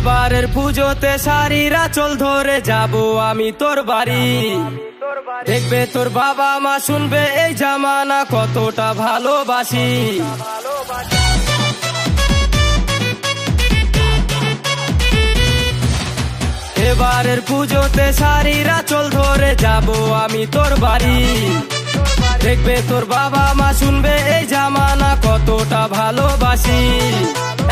এবারের পুজোতে শাড়িরা চল ধরে যাব আমি তোর বাড়ি। দেখবে তোর বাবা মা, শুনবে এই জামানা কতটা ভালোবাসি। এবারের পুজোতে শাড়িরা চল ধরে যাব আমি তোর বাড়ি। দেখবে তোর বাবা মা, শুনবে এই জামানা কতটা ভালোবাসি।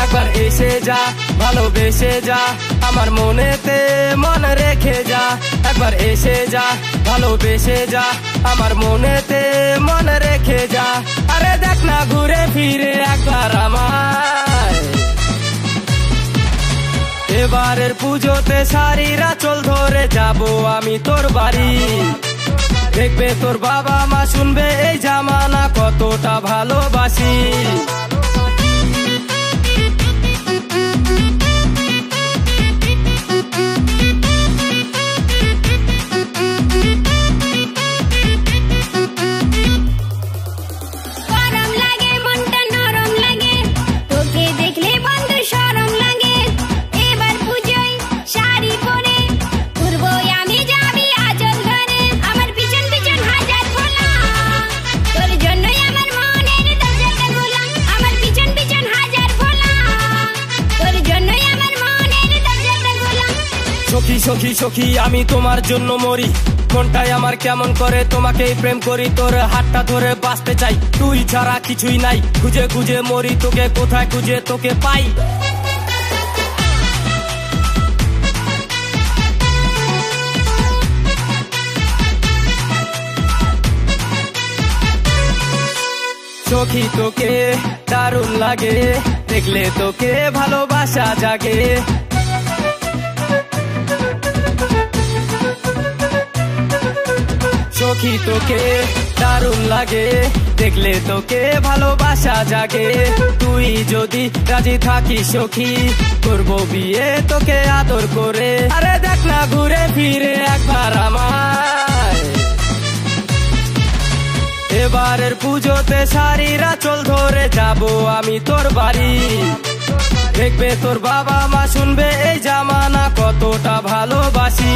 একবার এসে যা, ভালোবেসে যা, আমার মনেতে মন রেখে যা। একবার এসে যা, ভালোবেসে যা, আমার মনেতে মন রেখে যা। আরে দেখ না ঘুরে ফিরে একবার আমায়। এবারের পুজোতে শাড়িরা চল ধরে যাব আমি তোর বাড়ি। দেখবে তোর বাবা মা, শুনবে এই জামানা কতটা ভালোবাসি। সখী সখী সখী আমি তোমার জন্য মরি, মনটাই আমার কেমন করে তোমাকেই প্রেম করি। তোর হাতটা ধরে বাঁচতে চাই, তুই ছাড়া কিছুই নাই। খুঁজে খুঁজে মরি তোকে, কোথায় খুঁজে তোকে পাই। সখী তোকে দারুণ লাগে, দেখলে তোকে ভালোবাসা জাগে। সখী তোকে দারুণ লাগে, দেখলে তোকে ভালোবাসা জাগে। তুই যদি রাজি থাকিস সখী, করবো বিয়ে তোকে আদর করে। আরে দেখ না ঘুরে ফিরে একবার আমায়। এবারের পুজোতে শাড়িরা চল ধরে যাব আমি তোর বাড়ি। দেখবে তোর বাবা মা, শুনবে এই জামানা কতটা ভালোবাসি।